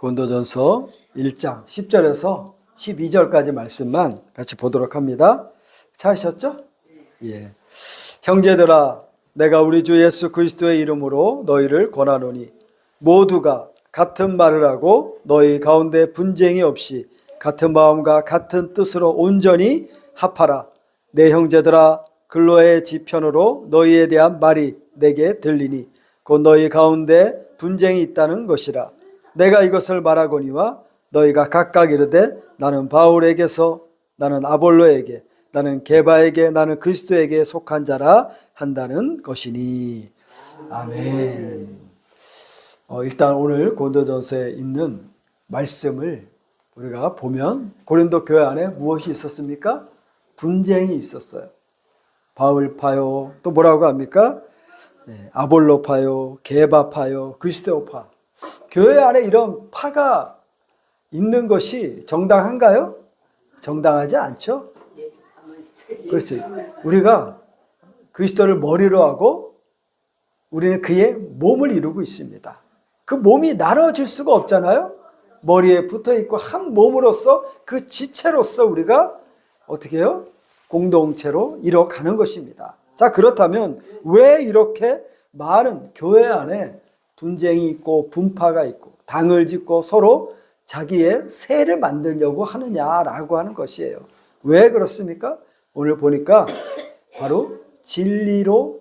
고린도전서 1장 10절에서 12절까지 말씀만 같이 보도록 합니다. 찾으셨죠? 예. 형제들아, 내가 우리 주 예수 그리스도의 이름으로 너희를 권하노니 모두가 같은 말을 하고 너희 가운데 분쟁이 없이 같은 마음과 같은 뜻으로 온전히 합하라. 내 형제들아, 근로의 지편으로 너희에 대한 말이 내게 들리니 곧 너희 가운데 분쟁이 있다는 것이라. 내가 이것을 말하거니와 너희가 각각 이르되 나는 바울에게서, 나는 아볼로에게, 나는 게바에게, 나는 그리스도에게 속한 자라 한다는 것이니. 아멘. 일단 오늘 고린도전서에 있는 말씀을 우리가 보면 고린도 교회 안에 무엇이 있었습니까? 분쟁이 있었어요. 바울파요, 또 뭐라고 합니까? 아볼로파요, 게바파요, 그리스도파. 교회 안에 이런 파가 있는 것이 정당한가요? 정당하지 않죠? 그렇죠. 우리가 그리스도를 머리로 하고 우리는 그의 몸을 이루고 있습니다. 그 몸이 나눠질 수가 없잖아요. 머리에 붙어 있고 한 몸으로서 그 지체로서 우리가 어떻게 해요? 공동체로 이뤄가는 것입니다. 자, 그렇다면 왜 이렇게 많은 교회 안에 분쟁이 있고 분파가 있고 당을 짓고 서로 자기의 세를 만들려고 하느냐라고 하는 것이에요. 왜 그렇습니까? 오늘 보니까 바로 진리로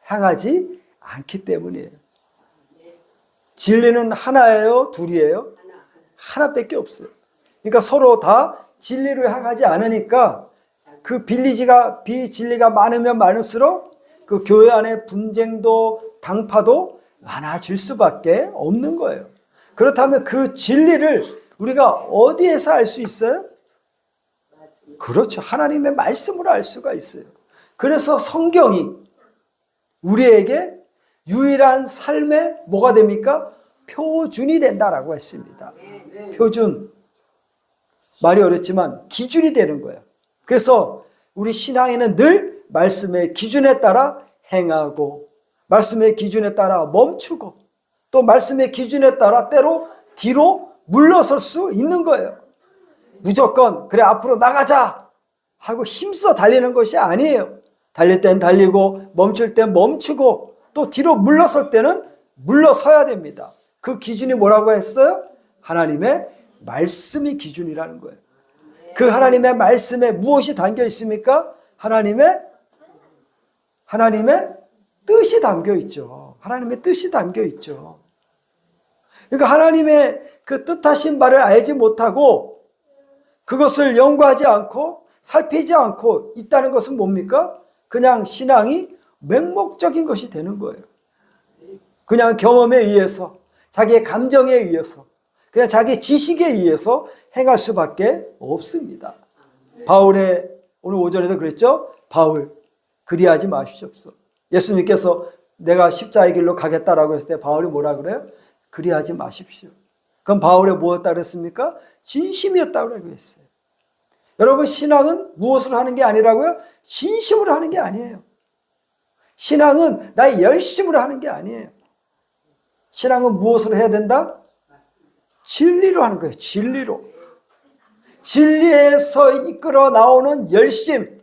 향하지 않기 때문이에요. 진리는 하나예요? 둘이에요? 하나밖에 없어요. 그러니까 서로 다 진리로 향하지 않으니까 그 비진리가 많으면 많을수록 그 교회 안에 분쟁도 당파도 많아질 수밖에 없는 거예요. 그렇다면 그 진리를 우리가 어디에서 알 수 있어요? 그렇죠. 하나님의 말씀으로 알 수가 있어요. 그래서 성경이 우리에게 유일한 삶의 뭐가 됩니까? 표준이 된다라고 했습니다. 표준. 말이 어렵지만 기준이 되는 거예요. 그래서 우리 신앙에는 늘 말씀의 기준에 따라 행하고 말씀의 기준에 따라 멈추고 또 말씀의 기준에 따라 때로 뒤로 물러설 수 있는 거예요. 무조건 그래 앞으로 나가자 하고 힘써 달리는 것이 아니에요. 달릴 땐 달리고 멈출 땐 멈추고 또 뒤로 물러설 때는 물러서야 됩니다. 그 기준이 뭐라고 했어요? 하나님의 말씀이 기준이라는 거예요. 그 하나님의 말씀에 무엇이 담겨 있습니까? 하나님의 뜻이 담겨 있죠. 하나님의 뜻이 담겨 있죠. 그러니까 하나님의 그 뜻하신 바를 알지 못하고 그것을 연구하지 않고 살피지 않고 있다는 것은 뭡니까? 그냥 신앙이 맹목적인 것이 되는 거예요. 그냥 경험에 의해서, 자기의 감정에 의해서, 그냥 자기 지식에 의해서 행할 수밖에 없습니다. 바울의 오늘 오전에도 그랬죠? 바울, 그리하지 마십시옵소. 예수님께서 내가 십자가의 길로 가겠다라고 했을 때 바울이 뭐라 그래요? 그리하지 마십시오. 그럼 바울의 뭐였다 그랬습니까? 진심이었다고 했어요. 여러분, 신앙은 무엇으로 하는 게 아니라고요? 진심으로 하는 게 아니에요. 신앙은 나의 열심으로 하는 게 아니에요. 신앙은 무엇으로 해야 된다? 진리로 하는 거예요. 진리로. 진리에서 이끌어 나오는 열심.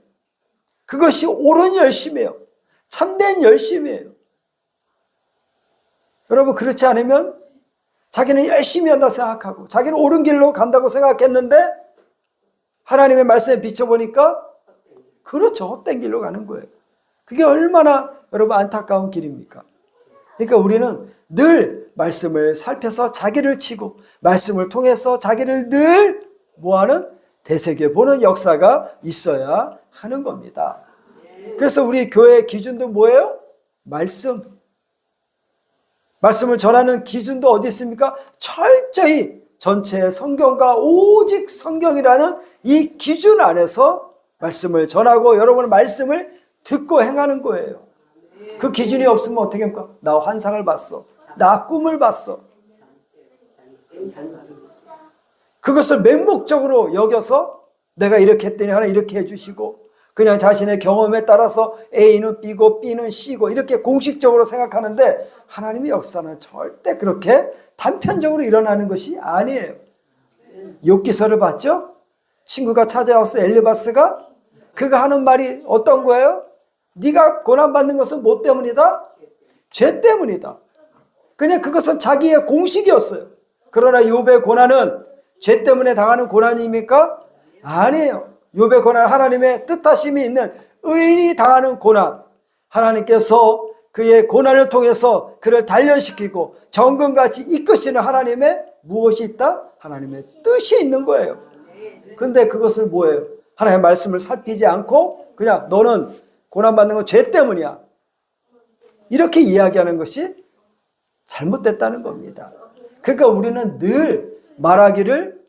그것이 옳은 열심이에요. 참된 열심이에요. 여러분, 그렇지 않으면 자기는 열심히 한다 생각하고 자기는 옳은 길로 간다고 생각했는데 하나님의 말씀에 비춰보니까 그렇죠. 헛된 길로 가는 거예요. 그게 얼마나 여러분 안타까운 길입니까? 그러니까 우리는 늘 말씀을 살펴서 자기를 치고 말씀을 통해서 자기를 늘 뭐하는 되새겨보는 역사가 있어야 하는 겁니다. 그래서 우리 교회의 기준도 뭐예요? 말씀을 전하는 기준도 어디 있습니까? 철저히 전체 성경과 오직 성경이라는 이 기준 안에서 말씀을 전하고 여러분의 말씀을 듣고 행하는 거예요. 그 기준이 없으면 어떻게 합니까? 나 환상을 봤어. 나 꿈을 봤어. 그것을 맹목적으로 여겨서 내가 이렇게 했더니 하나 이렇게 해주시고 그냥 자신의 경험에 따라서 A는 B고 B는 C고 이렇게 공식적으로 생각하는데 하나님의 역사는 절대 그렇게 단편적으로 일어나는 것이 아니에요. 욥기서를 봤죠? 친구가 찾아와서 엘리바스가 그가 하는 말이 어떤 거예요? 네가 고난받는 것은 뭐 때문이다? 죄 때문이다. 그냥 그것은 자기의 공식이었어요. 그러나 욥의 고난은 죄 때문에 당하는 고난입니까? 아니에요. 욥의 고난은 하나님의 뜻하심이 있는 의인이 당하는 고난. 하나님께서 그의 고난을 통해서 그를 단련시키고 정금같이 이끄시는 하나님의 무엇이 있다? 하나님의 뜻이 있는 거예요. 근데 그것을 뭐예요? 하나님의 말씀을 살피지 않고 그냥 너는 고난받는 건 죄 때문이야. 이렇게 이야기하는 것이 잘못됐다는 겁니다. 그러니까 우리는 늘 말하기를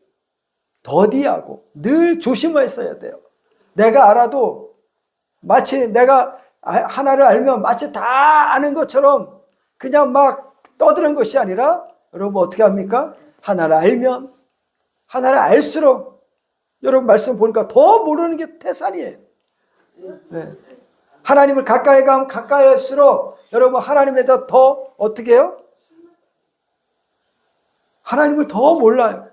더디하고 늘 조심했어야 돼요. 내가 알아도 마치 내가 하나를 알면 마치 다 아는 것처럼 그냥 막 떠드는 것이 아니라 여러분 어떻게 합니까? 하나를 알면 하나를 알수록 여러분 말씀 보니까 더 모르는 게 태산이에요. 네. 하나님을 가까이 가면 가까이 할수록 여러분 하나님에 대해 더 어떻게 해요? 하나님을 더 몰라요.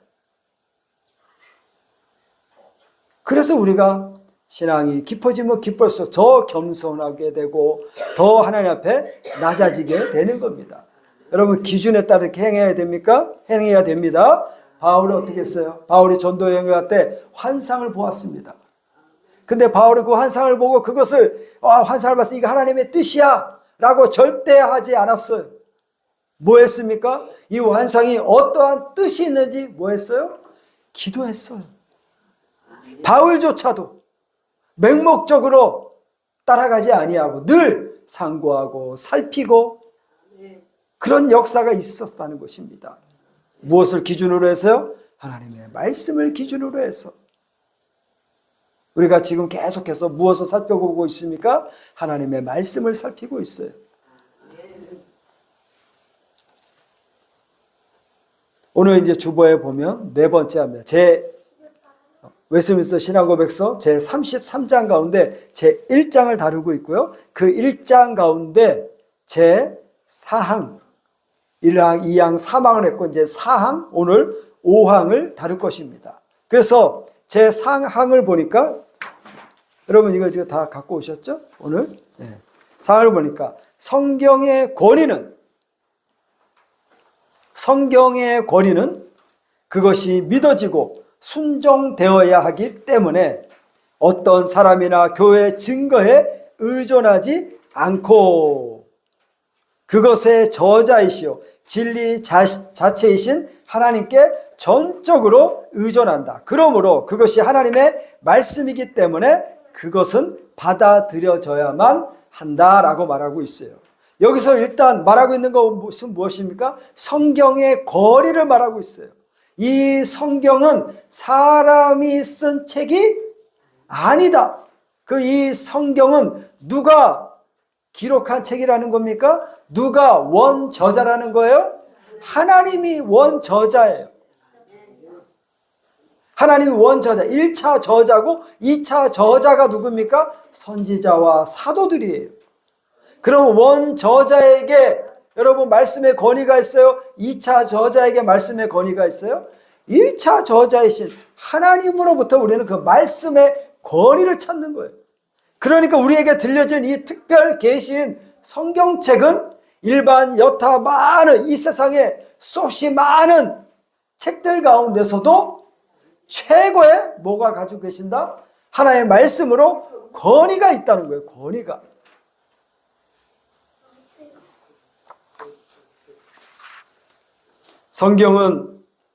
그래서 우리가 신앙이 깊어지면 깊을수록 더 겸손하게 되고 더 하나님 앞에 낮아지게 되는 겁니다. 여러분 기준에 따라 이렇게 행해야 됩니까? 행해야 됩니다. 바울이 어떻게 했어요? 바울이 전도 여행을 갈 때 환상을 보았습니다. 근데 바울은 그 환상을 보고 그것을 환상을 봤으니 이거 하나님의 뜻이야 라고 절대 하지 않았어요. 뭐 했습니까? 이 환상이 어떠한 뜻이 있는지 뭐 했어요? 기도했어요. 바울조차도 맹목적으로 따라가지 아니하고 늘 상고하고 살피고 그런 역사가 있었다는 것입니다. 무엇을 기준으로 해서요? 하나님의 말씀을 기준으로 해서. 우리가 지금 계속해서 무엇을 살펴보고 있습니까? 하나님의 말씀을 살피고 있어요. 오늘 이제 주보에 보면 네 번째 합니다. 웨스민스터 신앙고백서 제 33장 가운데 제 1장을 다루고 있고요. 그 1장 가운데 제 4항, 1항, 2항, 3항을 했고 이제 4항, 오늘 5항을 다룰 것입니다. 그래서 제 4항을 보니까 여러분 이거 다 갖고 오셨죠? 오늘? 네. 4항을 보니까 성경의 권위는 그것이 믿어지고 순종되어야 하기 때문에 어떤 사람이나 교회 증거에 의존하지 않고 그것의 저자이시오 진리 자체이신 하나님께 전적으로 의존한다. 그러므로 그것이 하나님의 말씀이기 때문에 그것은 받아들여져야만 한다라고 말하고 있어요. 여기서 일단 말하고 있는 것은 무엇입니까? 성경의 권위를 말하고 있어요. 이 성경은 사람이 쓴 책이 아니다. 이 성경은 누가 기록한 책이라는 겁니까? 누가 원저자라는 거예요? 하나님이 원저자예요. 하나님이 원저자, 1차 저자고 2차 저자가 누굽니까? 선지자와 사도들이에요. 그럼 원저자에게 여러분 말씀의 권위가 있어요? 2차 저자에게 말씀의 권위가 있어요? 1차 저자이신 하나님으로부터 우리는 그 말씀의 권위를 찾는 거예요. 그러니까 우리에게 들려진 이 특별 계시인 성경책은 일반 여타 많은 이 세상에 수없이 많은 책들 가운데서도 최고의 뭐가 가지고 계신다? 하나님의 말씀으로 권위가 있다는 거예요. 권위가.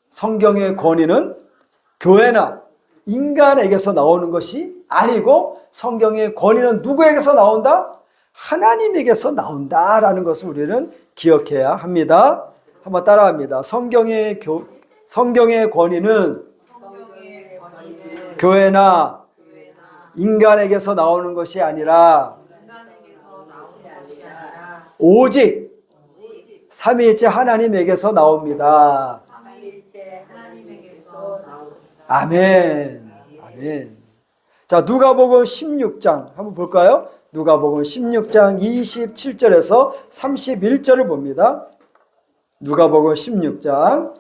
성경의 권위는 교회나 인간에게서 나오는 것이 아니고 성경의 권위는 누구에게서 나온다? 하나님에게서 나온다라는 것을 우리는 기억해야 합니다. 한번 따라합니다. 성경의 권위는 교회나 인간에게서 나오는 것이 아니라 오직 삼위일체 하나님에게서 나옵니다. 아멘. 아멘. 자, 누가복음 16장 한번 볼까요? 누가복음 16장 27절에서 31절을 봅니다. 누가복음 16장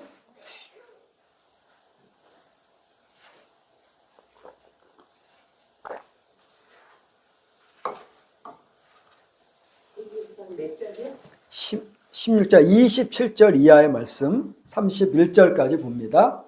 16장 27절 이하의 말씀 31절까지 봅니다.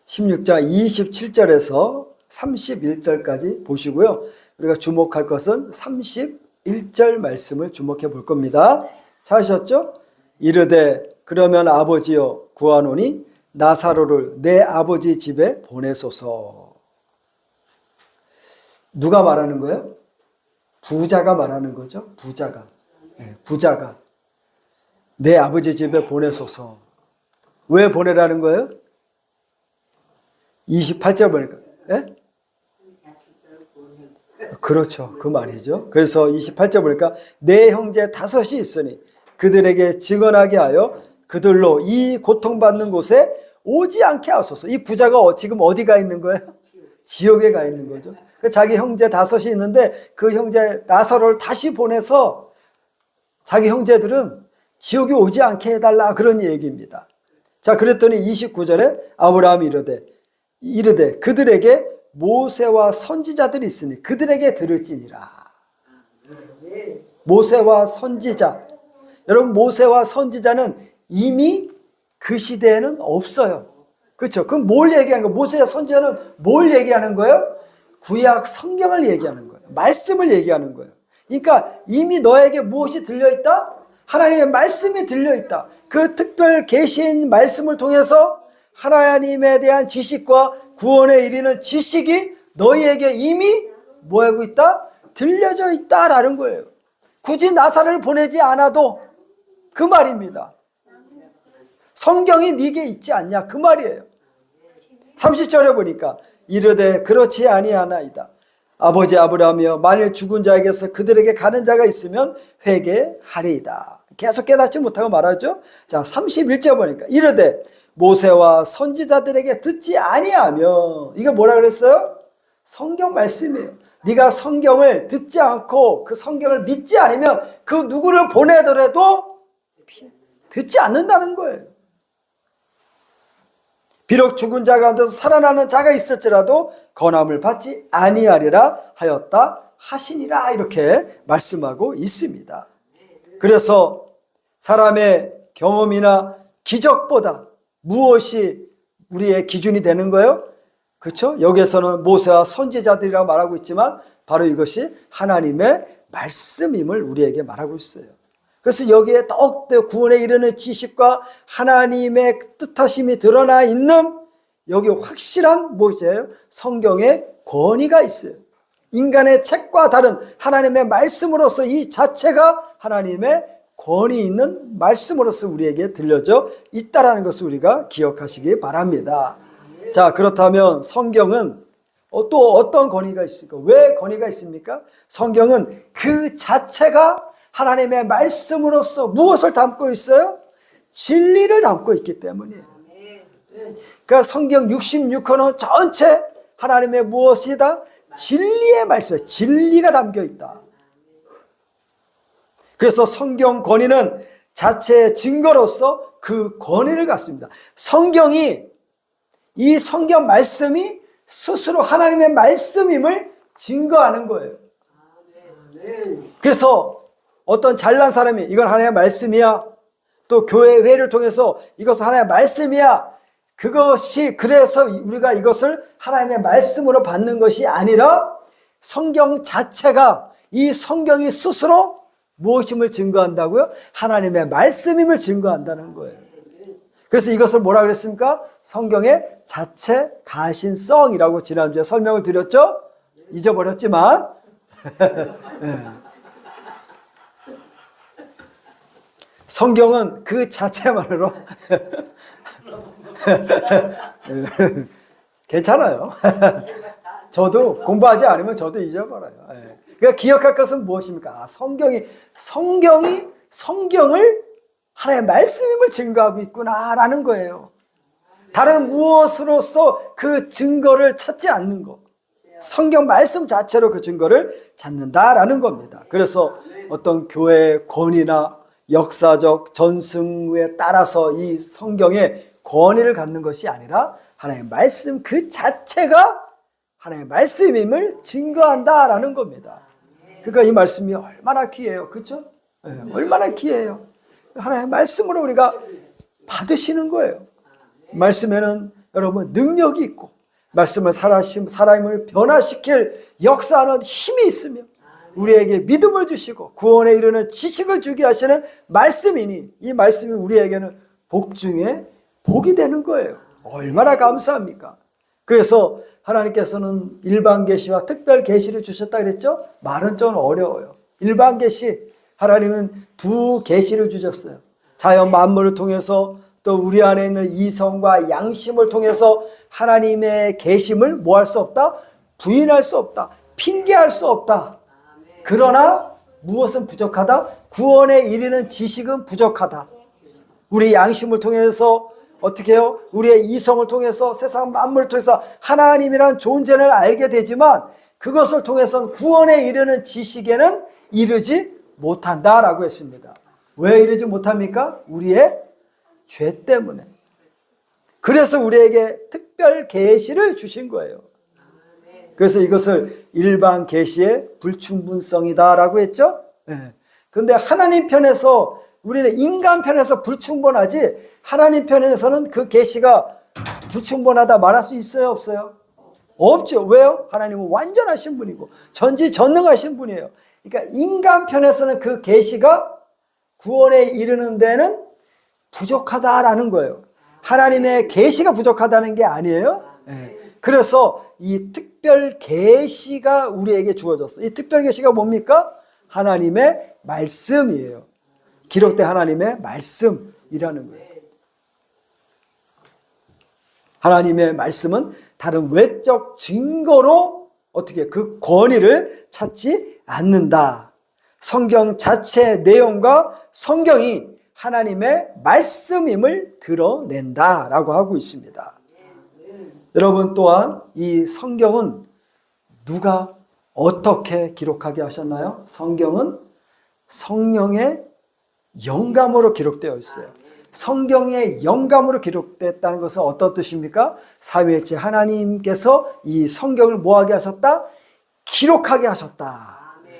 (16장) 27절에서 31절까지 보시고요. 우리가 주목할 것은 31절 말씀을 주목해 볼 겁니다. 찾으셨죠? 이르되 그러면 아버지여 구하노니 나사로를 내 아버지 집에 보내소서. 누가 말하는 거예요? 부자가 말하는 거죠. 부자가. 네, 부자가 내 아버지 집에 보내소서. 왜 보내라는 거예요? 28절 보니까, 예? 그렇죠. 그 말이죠. 그래서 28절 보니까 내 형제 다섯이 있으니 그들에게 증언하게 하여 그들로 이 고통받는 곳에 오지 않게 하소서. 이 부자가 지금 어디가 있는 거예요? 지옥에 가 있는 거죠. 자기 형제 다섯이 있는데 그 형제 나사로를 다시 보내서 자기 형제들은 지옥에 오지 않게 해달라, 그런 얘기입니다. 자, 그랬더니 29절에 아브라함이 이르되 그들에게 모세와 선지자들이 있으니 그들에게 들을지니라. 모세와 선지자. 여러분, 모세와 선지자는 이미 그 시대에는 없어요. 그렇죠? 그럼 뭘 얘기하는 거예요? 모세와 선지자는 뭘 얘기하는 거예요? 구약 성경을 얘기하는 거예요. 말씀을 얘기하는 거예요. 그러니까 이미 너에게 무엇이 들려있다? 하나님의 말씀이 들려있다. 그 특별 계시인 말씀을 통해서 하나님에 대한 지식과 구원에 이르는 지식이 너희에게 이미 뭐하고 있다? 들려져 있다라는 거예요. 굳이 나사로를 보내지 않아도 그 말입니다. 성경이 네게 있지 않냐, 그 말이에요. 30절에 보니까 이르되 그렇지 아니하나이다. 아버지 아브라함이여 만일 죽은 자에게서 그들에게 가는 자가 있으면 회개하리이다. 계속 깨닫지 못하고 말하죠. 자, 31절 보니까 이르되 모세와 선지자들에게 듣지 아니하며, 이거 뭐라 그랬어요? 성경 말씀이에요. 네가 성경을 듣지 않고 그 성경을 믿지 않으면 그 누구를 보내더라도 듣지 않는다는 거예요. 비록 죽은 자 가운데서 살아나는 자가 있을지라도 건함을 받지 아니하리라 하였다 하시니라, 이렇게 말씀하고 있습니다. 그래서 사람의 경험이나 기적보다 무엇이 우리의 기준이 되는 거예요? 그렇죠? 여기에서는 모세와 선지자들이라고 말하고 있지만 바로 이것이 하나님의 말씀임을 우리에게 말하고 있어요. 그래서 여기에 더욱더 구원에 이르는 지식과 하나님의 뜻하심이 드러나 있는 여기 확실한 무엇이에요? 성경의 권위가 있어요. 인간의 책과 다른 하나님의 말씀으로서 이 자체가 하나님의 권위 있는 말씀으로서 우리에게 들려져 있다는 것을 우리가 기억하시기 바랍니다. 자, 그렇다면 성경은 또 어떤 권위가 있습니까? 왜 권위가 있습니까? 성경은 그 자체가 하나님의 말씀으로서 무엇을 담고 있어요? 진리를 담고 있기 때문이에요. 그러니까 성경 66권은 전체 하나님의 무엇이다? 진리의 말씀이에요. 진리가 담겨 있다. 그래서 성경 권위는 자체의 증거로서 그 권위를 갖습니다. 성경이, 이 성경 말씀이 스스로 하나님의 말씀임을 증거하는 거예요. 그래서 어떤 잘난 사람이 이건 하나님의 말씀이야, 또 교회 회를 통해서 이것은 하나님의 말씀이야, 그것이 그래서 우리가 이것을 하나님의 말씀으로 받는 것이 아니라 성경 자체가, 이 성경이 스스로 무엇임을 증거한다고요? 하나님의 말씀임을 증거한다는 거예요. 그래서 이것을 뭐라 그랬습니까? 성경의 자체 가신성이라고 지난주에 설명을 드렸죠? 잊어버렸지만 성경은 그 자체만으로 괜찮아요. 저도 공부하지 않으면 저도 잊어버려요. 그러니까 기억할 것은 무엇입니까? 성경을 하나님의 말씀임을 증거하고 있구나라는 거예요. 다른 무엇으로서 그 증거를 찾지 않는 것. 성경 말씀 자체로 그 증거를 찾는다라는 겁니다. 그래서 어떤 교회의 권위나 역사적 전승에 따라서 이 성경의 권위를 갖는 것이 아니라 하나님의 말씀 그 자체가 하나님의 말씀임을 증거한다라는 겁니다. 그러니까 이 말씀이 얼마나 귀해요. 그렇죠? 네, 얼마나 귀해요. 하나님의 말씀으로 우리가 받으시는 거예요. 말씀에는 여러분 능력이 있고 말씀을 사람을 변화시킬 역사하는 힘이 있으며 우리에게 믿음을 주시고 구원에 이르는 지식을 주게 하시는 말씀이니 이 말씀이 우리에게는 복 중에 복이 되는 거예요. 얼마나 감사합니까? 그래서 하나님께서는 일반 계시와 특별 계시를 주셨다 그랬죠? 말은 좀 어려워요. 일반 계시, 하나님은 두 계시를 주셨어요. 자연 만물을 통해서 또 우리 안에 있는 이성과 양심을 통해서 하나님의 계심을 뭐 할 수 없다? 부인할 수 없다. 핑계할 수 없다. 그러나 무엇은 부족하다? 구원에 이르는 지식은 부족하다. 우리 양심을 통해서 어떻게 해요? 우리의 이성을 통해서 세상 만물을 통해서 하나님이란 존재를 알게 되지만 그것을 통해서 구원에 이르는 지식에는 이르지 못한다라고 했습니다. 왜 이르지 못합니까? 우리의 죄 때문에. 그래서 우리에게 특별 계시를 주신 거예요. 그래서 이것을 일반 계시의 불충분성이다라고 했죠. 그런데 하나님 편에서 우리는 인간 편에서 불충분하지 하나님 편에서는 그 계시가 불충분하다 말할 수 있어요, 없어요? 없죠. 왜요? 하나님은 완전하신 분이고 전지전능하신 분이에요. 그러니까 인간 편에서는 그 계시가 구원에 이르는 데는 부족하다라는 거예요. 하나님의 계시가 부족하다는 게 아니에요. 그래서 이 특별 계시가 우리에게 주어졌어요. 이 특별 계시가 뭡니까? 하나님의 말씀이에요. 기록된 하나님의 말씀이라는 거예요. 하나님의 말씀은 다른 외적 증거로 어떻게 그 권위를 찾지 않는다. 성경 자체의 내용과 성경이 하나님의 말씀임을 드러낸다라고 하고 있습니다. 여러분 또한 이 성경은 누가 어떻게 기록하게 하셨나요? 성경은 성령의 영감으로 기록되어 있어요. 성경의 영감으로 기록됐다는 것은 어떤 뜻입니까? 삼위일체 하나님께서 이 성경을 뭐하게 하셨다? 기록하게 하셨다.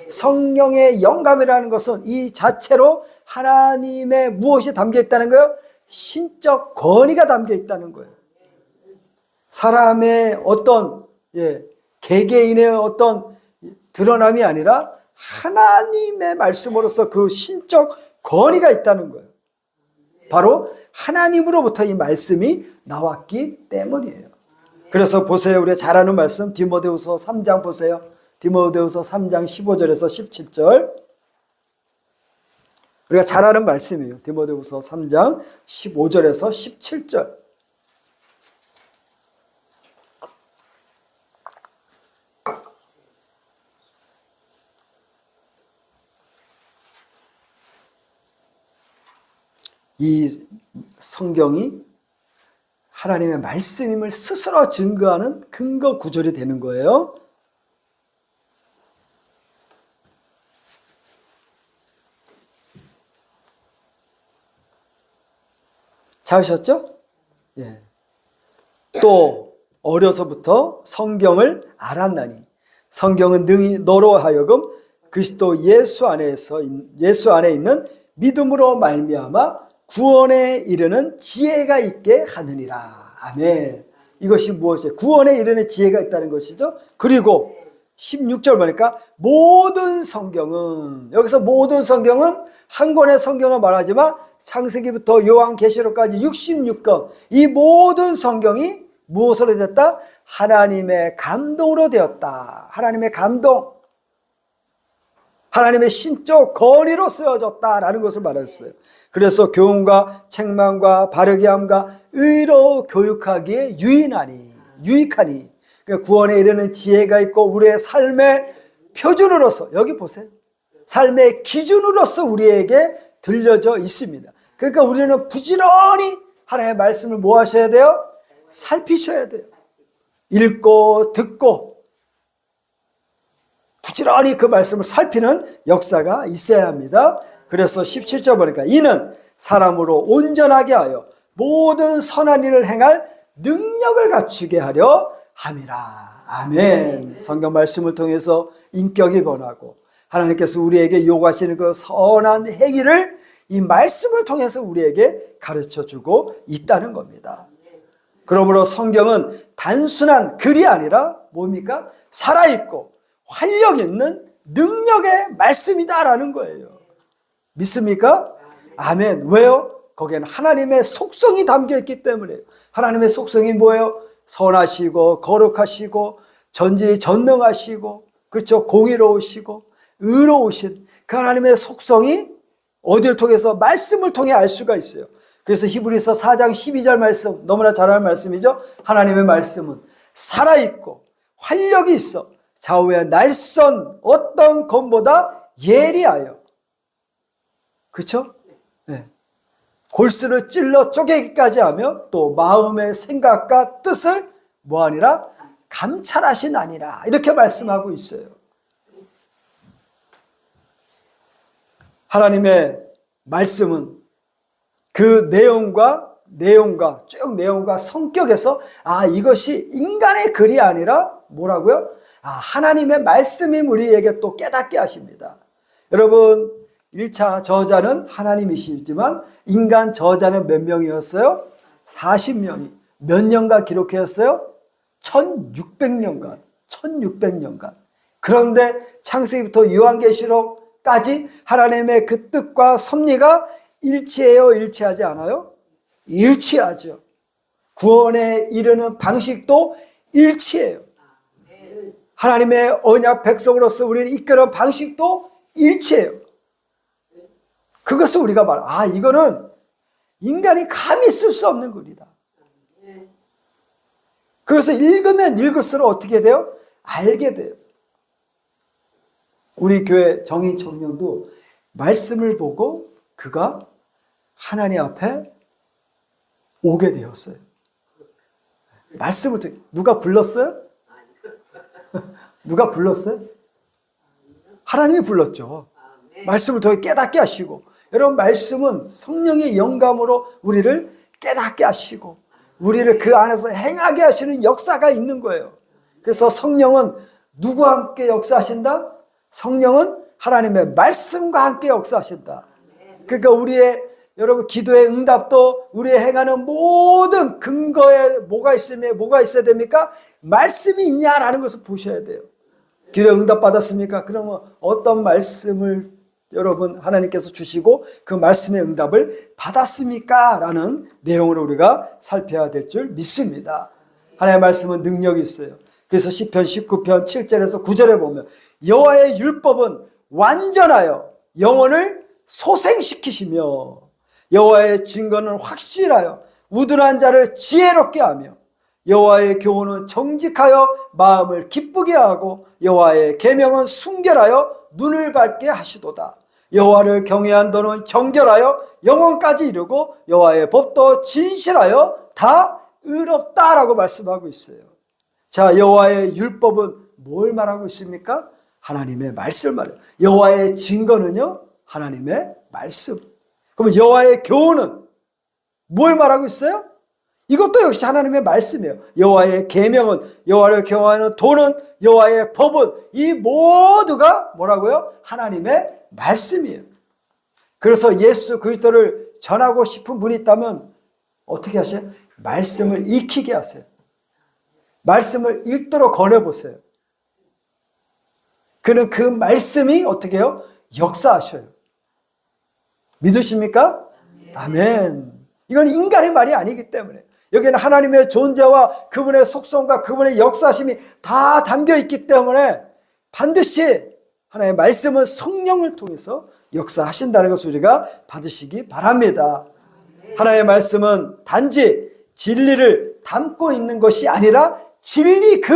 성령의 영감이라는 것은 이 자체로 하나님의 무엇이 담겨 있다는 거예요? 신적 권위가 담겨 있다는 거예요. 사람의 어떤 개개인의 어떤 드러남이 아니라 하나님의 말씀으로서 그 신적 권위가 있다는 거예요. 바로 하나님으로부터 이 말씀이 나왔기 때문이에요. 그래서 보세요. 우리가 잘 아는 말씀 디모데후서 3장 보세요. 디모데후서 3장 15절에서 17절. 우리가 잘 아는 말씀이에요. 디모데후서 3장 15절에서 17절. 이 성경이 하나님의 말씀임을 스스로 증거하는 근거 구절이 되는 거예요. 찾으셨죠? 예. 또 어려서부터 성경을 알았나니 성경은 능히 너로 하여금 그리스도 예수 안에 있는 믿음으로 말미암아 구원에 이르는 지혜가 있게 하느니라. 아멘. 이것이 무엇이에요? 구원에 이르는 지혜가 있다는 것이죠. 그리고 16절 보니까 모든 성경은, 여기서 모든 성경은 한 권의 성경을 말하지만 창세기부터 요한계시록까지 66권, 이 모든 성경이 무엇으로 됐다? 하나님의 감동으로 되었다. 하나님의 감동. 하나님의 신적 건의로 쓰여졌다라는 것을 말했어요. 그래서 교훈과 책망과 바르게 함과 의로 교육하기에 유익하니 그러니까 구원에 이르는 지혜가 있고 우리의 삶의 표준으로서, 여기 보세요, 삶의 기준으로서 우리에게 들려져 있습니다. 그러니까 우리는 부지런히 하나님의 말씀을 뭐 하셔야 돼요? 살피셔야 돼요. 읽고 듣고 부지런히 그 말씀을 살피는 역사가 있어야 합니다. 그래서 17절 보니까 이는 사람으로 온전하게 하여 모든 선한 일을 행할 능력을 갖추게 하려 함이라. 아멘. 성경 말씀을 통해서 인격이 변하고 하나님께서 우리에게 요구하시는 그 선한 행위를 이 말씀을 통해서 우리에게 가르쳐주고 있다는 겁니다. 그러므로 성경은 단순한 글이 아니라 뭡니까? 살아있고 활력 있는 능력의 말씀이다라는 거예요. 믿습니까? 아멘. 왜요? 거기에는 하나님의 속성이 담겨있기 때문에요. 하나님의 속성이 뭐예요? 선하시고 거룩하시고 전지전능하시고, 그렇죠? 공의로우시고 의로우신 그 하나님의 속성이 어디를 통해서? 말씀을 통해 알 수가 있어요. 그래서 히브리서 4장 12절 말씀, 너무나 잘 아는 말씀이죠. 하나님의 말씀은 살아있고 활력이 있어 좌우의 날선 어떤 검보다 예리하여, 그렇죠? 네. 골수를 찔러 쪼개기까지 하며 또 마음의 생각과 뜻을 뭐하니라? 감찰하시나니라. 이렇게 말씀하고 있어요. 하나님의 말씀은 그 내용과 성격에서 이것이 인간의 글이 아니라 뭐라고요? 하나님의 말씀이 우리에게 또 깨닫게 하십니다. 여러분, 1차 저자는 하나님이시지만 인간 저자는 몇 명이었어요? 40명이. 몇 년간 기록했어요? 1600년간. 그런데 창세기부터 요한계시록까지 하나님의 그 뜻과 섭리가 일치해요? 일치하지 않아요? 일치하죠. 구원에 이르는 방식도 일치해요. 하나님의 언약 백성으로서 우리를 이끄는 방식도 일치해요. 그것을 우리가 이거는 인간이 감히 쓸 수 없는 글이다. 그래서 읽으면 읽을수록 어떻게 돼요? 알게 돼요. 우리 교회 정인 청년도 말씀을 보고 그가 하나님 앞에 오게 되었어요. 말씀을 통해. 누가 불렀어요? 누가 불렀어요? 하나님이 불렀죠. 말씀을 통해 깨닫게 하시고, 여러분, 말씀은 성령의 영감으로 우리를 깨닫게 하시고 우리를 그 안에서 행하게 하시는 역사가 있는 거예요. 그래서 성령은 누구와 함께 역사하신다? 성령은 하나님의 말씀과 함께 역사하신다. 그러니까 우리의, 여러분, 기도의 응답도 우리의 행하는 모든 근거에 뭐가 있어야 됩니까? 말씀이 있냐라는 것을 보셔야 돼요. 기도의 응답 받았습니까? 그러면 어떤 말씀을 여러분 하나님께서 주시고 그 말씀의 응답을 받았습니까? 라는 내용으로 우리가 살펴야 될 줄 믿습니다. 하나님의 말씀은 능력이 있어요. 그래서 시편 19편 7절에서 9절에 보면 여호와의 율법은 완전하여 영혼을 소생시키시며 여호와의 증거는 확실하여 우둔한 자를 지혜롭게 하며 여호와의 교훈은 정직하여 마음을 기쁘게 하고 여호와의 계명은 순결하여 눈을 밝게 하시도다. 여호와를 경외한 너는 정결하여 영혼까지 이르고 여호와의 법도 진실하여 다 의롭다라고 말씀하고 있어요. 자, 여호와의 율법은 뭘 말하고 있습니까? 하나님의 말씀을 말해요. 여호와의 증거는요, 하나님의 말씀. 그럼 여호와의 교훈은 뭘 말하고 있어요? 이것도 역시 하나님의 말씀이에요. 여호와의 계명은, 여호와를 경외하는 도는, 여호와의 법은, 이 모두가 뭐라고요? 하나님의 말씀이에요. 그래서 예수 그리스도를 전하고 싶은 분이 있다면 어떻게 하세요? 말씀을 익히게 하세요. 말씀을 읽도록 권해보세요. 그는 그 말씀이 어떻게 해요? 역사하셔요. 믿으십니까? 아멘. 이건 인간의 말이 아니기 때문에, 여기는 하나님의 존재와 그분의 속성과 그분의 역사심이 다 담겨 있기 때문에 반드시 하나님의 말씀은 성령을 통해서 역사하신다는 것을 우리가 받으시기 바랍니다. 하나님의 말씀은 단지 진리를 담고 있는 것이 아니라 진리 그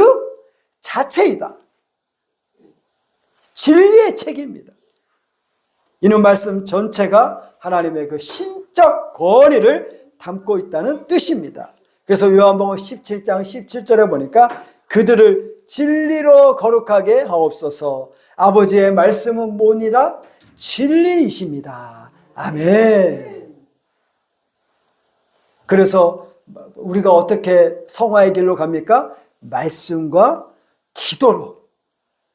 자체이다. 진리의 책입니다. 이는 말씀 전체가 하나님의 그 신적 권위를 담고 있다는 뜻입니다. 그래서 요한복음 17장 17절에 보니까 그들을 진리로 거룩하게 하옵소서. 아버지의 말씀은 뭐니라? 진리이십니다. 아멘. 그래서 우리가 어떻게 성화의 길로 갑니까? 말씀과 기도로.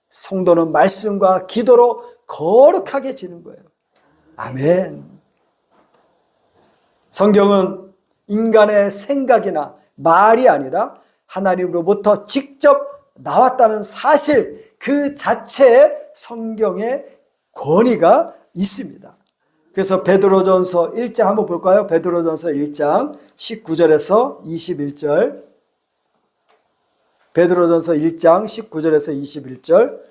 성도는 말씀과 기도로 거룩하게 지는 거예요. 아멘. 성경은 인간의 생각이나 말이 아니라 하나님으로부터 직접 나왔다는 사실 그 자체에 성경의 권위가 있습니다. 그래서 베드로전서 1장 한번 볼까요? 베드로전서 1장 19절에서 21절. 베드로전서 1장 19절에서 21절.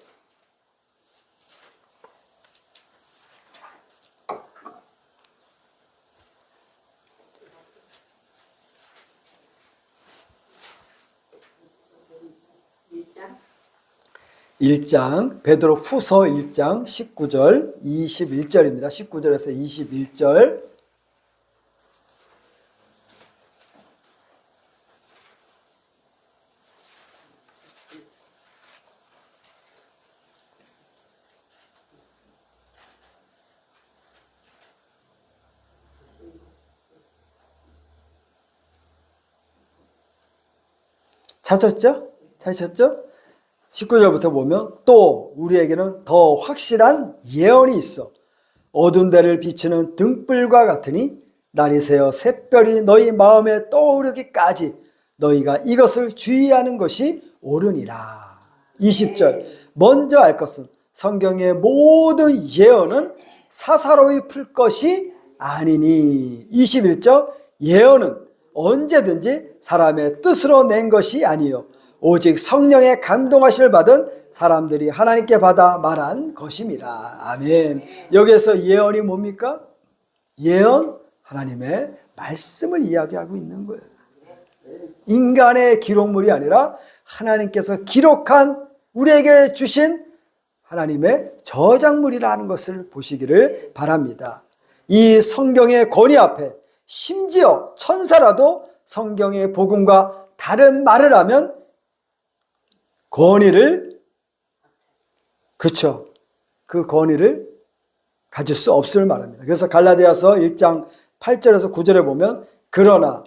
베드로 후서 1장 19절 21절입니다. 19절에서 21절. 찾았죠? 찾으셨죠? 19절부터 보면 또 우리에게는 더 확실한 예언이 있어. 어두운 데를 비추는 등불과 같으니 날이 새어 샛별이 너희 마음에 떠오르기까지 너희가 이것을 주의하는 것이 옳으니라. 20절. 먼저 알 것은 성경의 모든 예언은 사사로이 풀 것이 아니니. 21절. 예언은 언제든지 사람의 뜻으로 낸 것이 아니요 오직 성령의 감동하심을 받은 사람들이 하나님께 받아 말한 것임이라. 아멘. 여기에서 예언이 뭡니까? 예언, 하나님의 말씀을 이야기하고 있는 거예요. 인간의 기록물이 아니라 하나님께서 기록한 우리에게 주신 하나님의 저작물이라는 것을 보시기를 바랍니다. 이 성경의 권위 앞에 심지어 천사라도 성경의 복음과 다른 말을 하면 권위를, 그쵸, 그 권위를 가질 수 없음을 말합니다. 그래서 갈라디아서 1장 8절에서 9절에 보면 그러나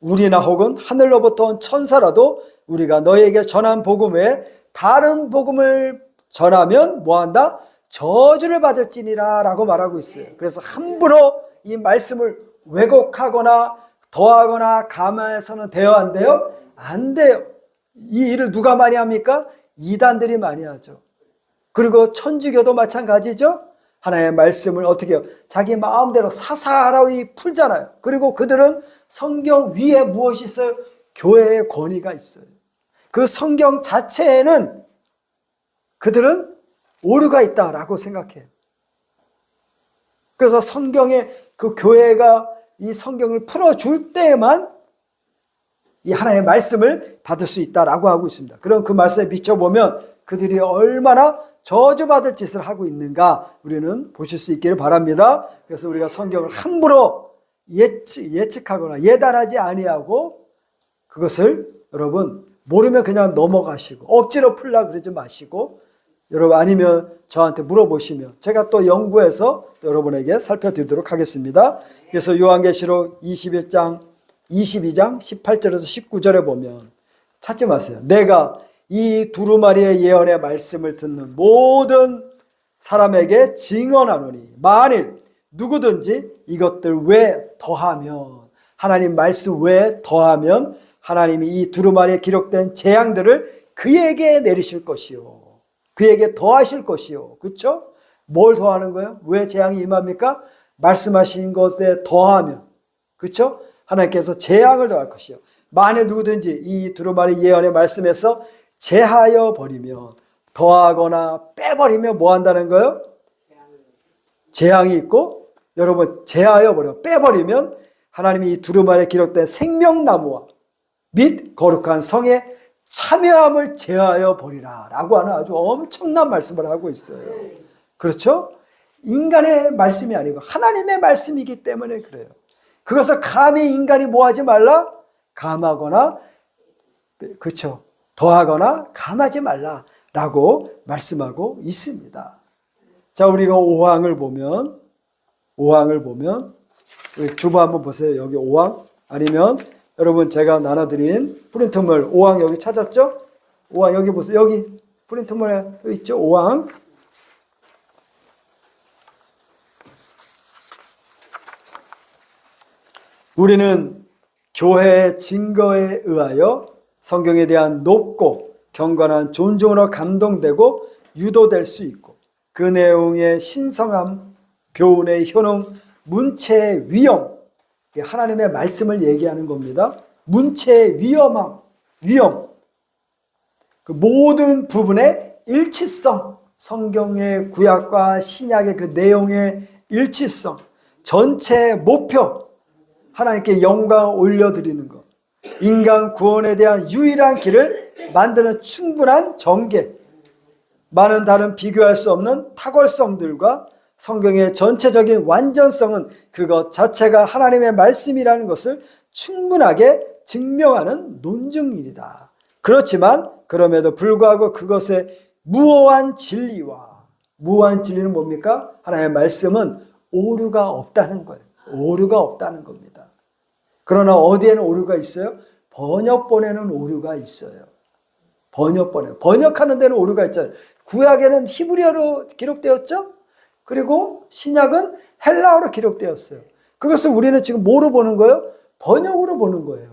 우리나 혹은 하늘로부터 온 천사라도 우리가 너희에게 전한 복음 외에 다른 복음을 전하면 뭐한다? 저주를 받을지니라 라고 말하고 있어요. 그래서 함부로 이 말씀을 왜곡하거나 더하거나 감화해서는 돼요, 안 돼요? 안 돼요. 이 일을 누가 많이 합니까? 이단들이 많이 하죠. 그리고 천주교도 마찬가지죠. 하나님의 말씀을 어떻게 해요? 자기 마음대로 사사로이 풀잖아요. 그리고 그들은 성경 위에 무엇이 있어요? 교회의 권위가 있어요. 그 성경 자체에는 그들은 오류가 있다라고 생각해요. 그래서 성경의 그 교회가 이 성경을 풀어줄 때에만 이 하나님의 말씀을 받을 수 있다라고 하고 있습니다. 그럼 그 말씀에 비춰보면 그들이 얼마나 저주받을 짓을 하고 있는가 우리는 보실 수 있기를 바랍니다. 그래서 우리가 성경을 함부로 예측하거나 예단하지 아니하고 그것을 여러분 모르면 그냥 넘어가시고 억지로 풀라 그러지 마시고 여러분 아니면 저한테 물어보시면 제가 또 연구해서 여러분에게 살펴드리도록 하겠습니다. 그래서 요한계시록 22장 18절에서 19절에 보면 찾지 마세요. 내가 이 두루마리의 예언의 말씀을 듣는 모든 사람에게 증언하노니 만일 누구든지 이것들 외에 더하면 하나님 말씀 외에 더하면 하나님이 이 두루마리에 기록된 재앙들을 그에게 내리실 것이요 그에게 더하실 것이요. 그렇죠? 뭘 더하는 거예요? 왜 재앙이 임합니까? 말씀하신 것에 더하면 그렇죠? 하나님께서 재앙을 더할 것이요 만일 누구든지 이 두루마리 예언의 말씀에서 제하여 버리면 더하거나 빼버리면 뭐 한다는 거예요? 재앙이 있고, 여러분 제하여 버려 빼버리면 하나님이 이 두루마리에 기록된 생명나무와 및 거룩한 성에 참여함을 제하여 버리라 라고 하는 아주 엄청난 말씀을 하고 있어요. 그렇죠? 인간의 말씀이 아니고 하나님의 말씀이기 때문에 그래요. 그것을 감히 인간이 뭐 하지 말라? 감하거나, 그렇죠, 더하거나 감하지 말라라고 말씀하고 있습니다. 자, 우리가 5항을 보면 주보 한번 보세요. 여기 5항, 아니면 여러분 제가 나눠드린 프린트물 5항 여기 찾았죠? 5항 여기 보세요. 여기 프린트물에 있죠? 5항. 우리는 교회의 증거에 의하여 성경에 대한 높고 경건한 존중으로 감동되고 유도될 수 있고, 그 내용의 신성함, 교훈의 효능, 문체의 위엄, 하나님의 말씀을 얘기하는 겁니다. 문체의 위엄, 그 모든 부분의 일치성, 성경의 구약과 신약의 그 내용의 일치성, 전체의 목표, 하나님께 영광 올려드리는 것, 인간 구원에 대한 유일한 길을 만드는 충분한 전개, 많은 다른 비교할 수 없는 탁월성들과 성경의 전체적인 완전성은 그것 자체가 하나님의 말씀이라는 것을 충분하게 증명하는 논증일이다. 그렇지만 그럼에도 불구하고 그것의 무오한 진리와, 무오한 진리는 뭡니까? 하나님의 말씀은 오류가 없다는 거예요. 오류가 없다는 겁니다. 그러나 어디에는 오류가 있어요? 번역본에는 오류가 있어요. 번역하는 데는 오류가 있잖아요. 구약에는 히브리어로 기록되었죠? 그리고 신약은 헬라어로 기록되었어요. 그것을 우리는 지금 뭐로 보는 거예요? 번역으로 보는 거예요.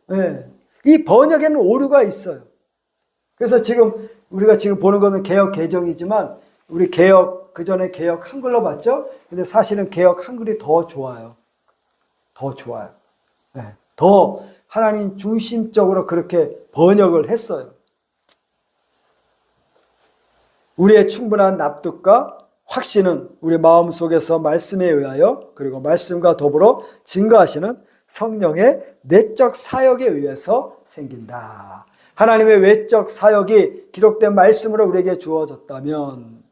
네. 이 번역에는 오류가 있어요. 그래서 지금 우리가 지금 보는 거는 개역 개정이지만, 우리 개역, 그 전에 개역 한글로 봤죠? 근데 사실은 개역 한글이 더 좋아요. 더 좋아요. 네. 더 하나님 중심적으로 그렇게 번역을 했어요. 우리의 충분한 납득과 확신은 우리 마음속에서 말씀에 의하여, 그리고 말씀과 더불어 증거하시는 성령의 내적 사역에 의해서 생긴다. 하나님의 외적 사역이 기록된 말씀으로 우리에게 주어졌다면,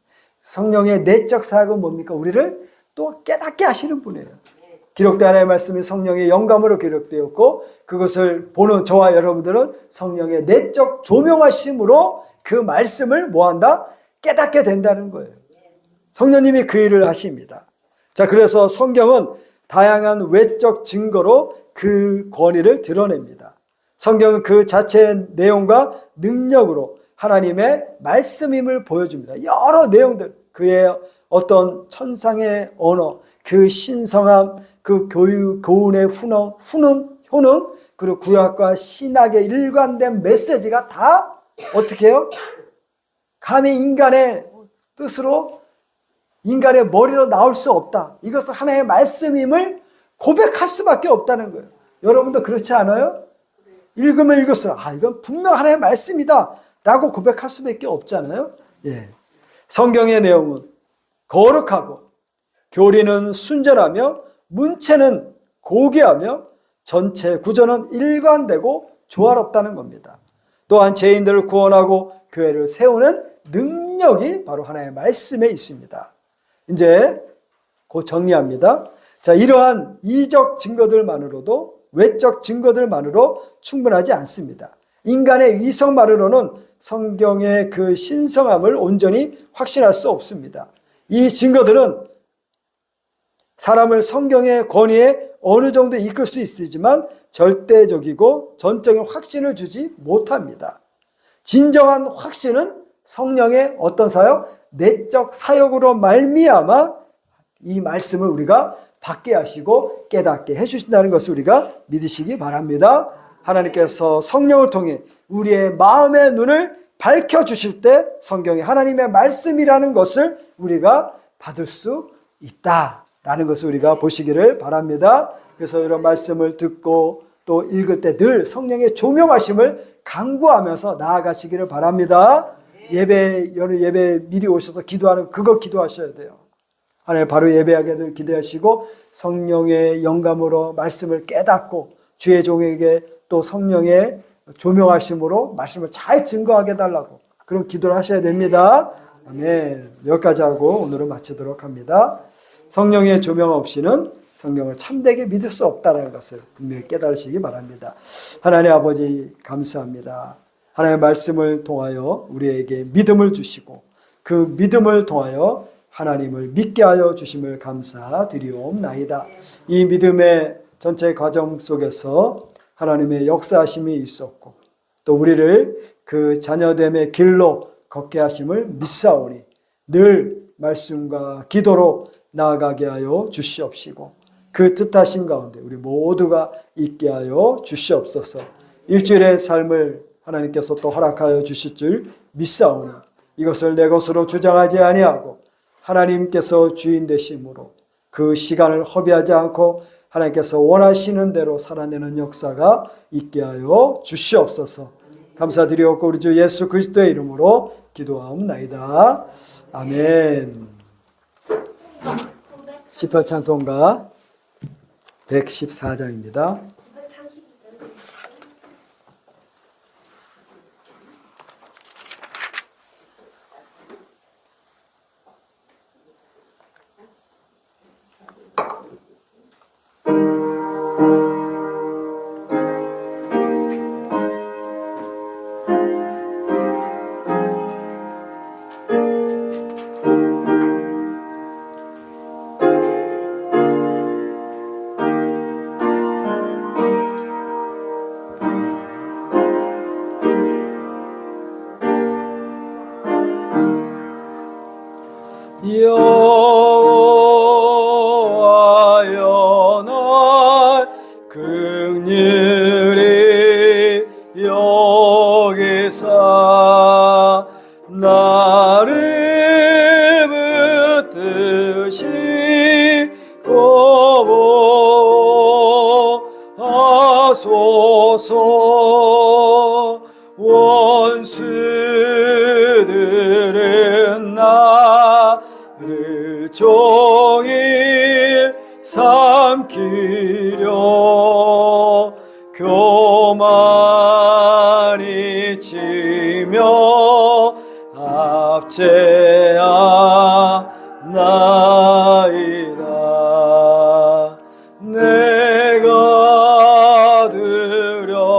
성령의 내적 사역은 뭡니까? 우리를 또 깨닫게 하시는 분이에요. 기록된 하나님의 말씀이 성령의 영감으로 기록되었고, 그것을 보는 저와 여러분들은 성령의 내적 조명하심으로 그 말씀을 뭐한다? 깨닫게 된다는 거예요. 성령님이 그 일을 하십니다. 자, 그래서 성경은 다양한 외적 증거로 그 권위를 드러냅니다. 성경은 그 자체의 내용과 능력으로 하나님의 말씀임을 보여줍니다. 여러 내용들, 그의 어떤 천상의 언어, 그 신성함, 그 교훈의 효능, 그리고 구약과 신약의 일관된 메시지가 다 어떻게 해요? 감히 인간의 뜻으로, 인간의 머리로 나올 수 없다. 이것은 하나님의 말씀임을 고백할 수밖에 없다는 거예요. 여러분도 그렇지 않아요? 읽으면 읽을수록 이건 분명 하나님의 말씀이다 라고 고백할 수밖에 없잖아요. 예. 성경의 내용은 거룩하고, 교리는 순전하며, 문체는 고귀하며, 전체 구조는 일관되고 조화롭다는 겁니다. 또한 죄인들을 구원하고 교회를 세우는 능력이 바로 하나님의 말씀에 있습니다. 이제 곧 정리합니다. 자, 이러한 이적 증거들만으로도, 외적 증거들만으로 충분하지 않습니다. 인간의 이성만으로는 성경의 그 신성함을 온전히 확신할 수 없습니다. 이 증거들은 사람을 성경의 권위에 어느 정도 이끌 수 있지만 절대적이고 전적인 확신을 주지 못합니다. 진정한 확신은 성령의 어떤 사역? 내적 사역으로 말미암아 이 말씀을 우리가 받게 하시고 깨닫게 해주신다는 것을 우리가 믿으시기 바랍니다. 하나님께서 성령을 통해 우리의 마음의 눈을 밝혀주실 때 성경이 하나님의 말씀이라는 것을 우리가 받을 수 있다라는 것을 우리가 보시기를 바랍니다. 그래서 이런 말씀을 듣고 또 읽을 때 늘 성령의 조명하심을 간구하면서 나아가시기를 바랍니다. 예배 미리 오셔서 기도하는 그거 기도하셔야 돼요. 하나님 바로 예배하게 기대하시고 성령의 영감으로 말씀을 깨닫고 주의 종에게 또 성령의 조명하심으로 말씀을 잘 증거하게 달라고 그런 기도를 하셔야 됩니다. 아멘. 여기까지 하고 오늘은 마치도록 합니다. 성령의 조명 없이는 성령을 참되게 믿을 수 없다는 것을 분명히 깨달으시기 바랍니다. 하나님 아버지 감사합니다. 하나님의 말씀을 통하여 우리에게 믿음을 주시고 그 믿음을 통하여 하나님을 믿게 하여 주심을 감사드리옵나이다. 이 믿음의 전체 과정 속에서 하나님의 역사하심이 있었고 또 우리를 그 자녀됨의 길로 걷게 하심을 믿사오니 늘 말씀과 기도로 나아가게 하여 주시옵시고 그 뜻하신 가운데 우리 모두가 있게 하여 주시옵소서. 일주일의 삶을 하나님께서 또 허락하여 주실 줄 믿사오니 이것을 내 것으로 주장하지 아니하고 하나님께서 주인 되심으로 그 시간을 허비하지 않고 하나님께서 원하시는 대로 살아내는 역사가 있게 하여 주시옵소서. 감사드리옵고 우리 주 예수 그리스도의 이름으로 기도하옵나이다. 아멘. 시편 찬송가 114장입니다. 여호와여 날 긍휼히 여기사 나를 붙드시고 하소서. 원수들은 나를 종일 삼키려 교만이 치며 압제하나이다. 내가 두려워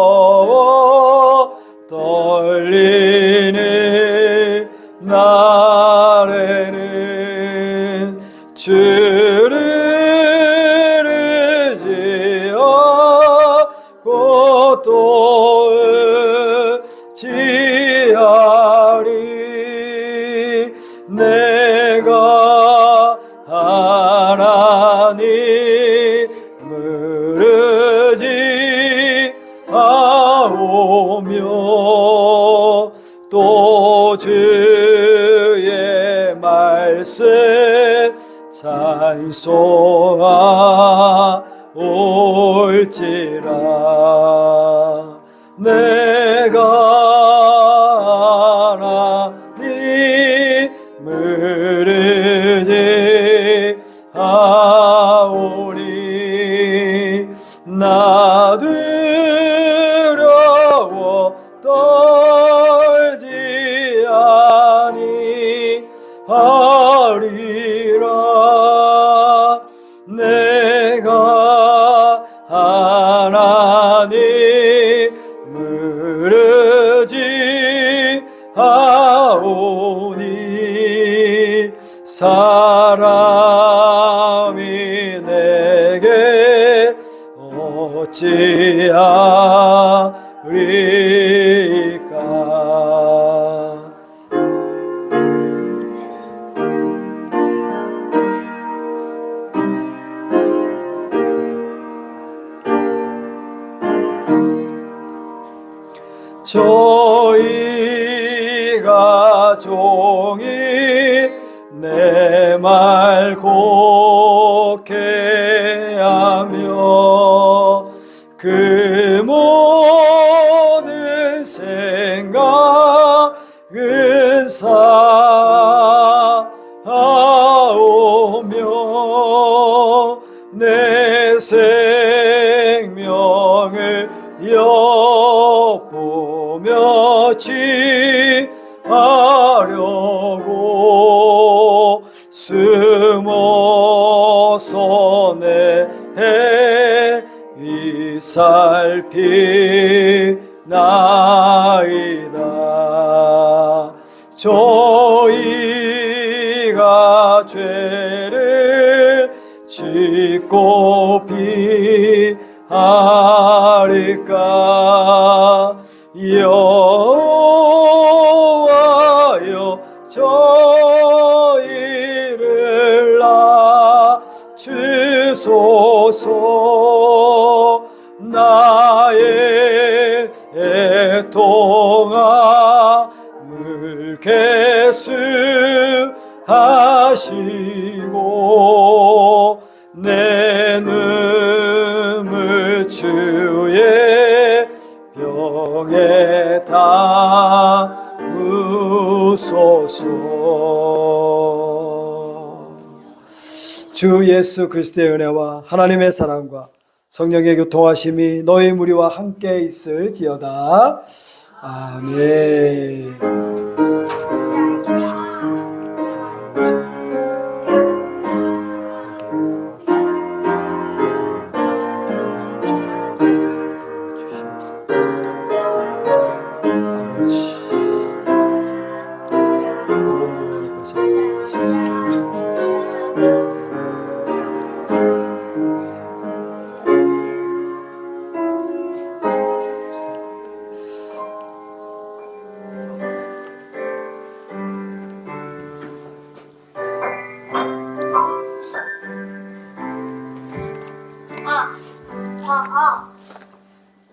떨리는 날에는 주를 의지하고 또 의지하리. 내가 하나님을 의지하오며 또 주의 말씀 찬송하올지라. 내가 하나님을 의지하오니 나 두려워 떨지 아니하리라. 내가 하나님을 의지하오니 사람이 내게 어찌하리까. 저희가 종이 내 말 곡해하며 그 모든 생각은 내 생명을 엿보며 취하려고 숨어서 내 위 살피나이다. 저희가 죄를 짓고 피하리까 여호와여 저희를 낮추소서. 나의 애통함을 계수하시고 내 눈물 주의 병에 담으소서. 주 예수 그리스도의 은혜와 하나님의 사랑과 성령의 교통하심이 너희 무리와 함께 있을지어다. 아멘.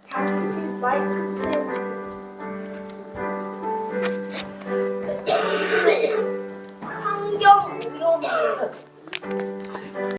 잠시 마이크 테스트.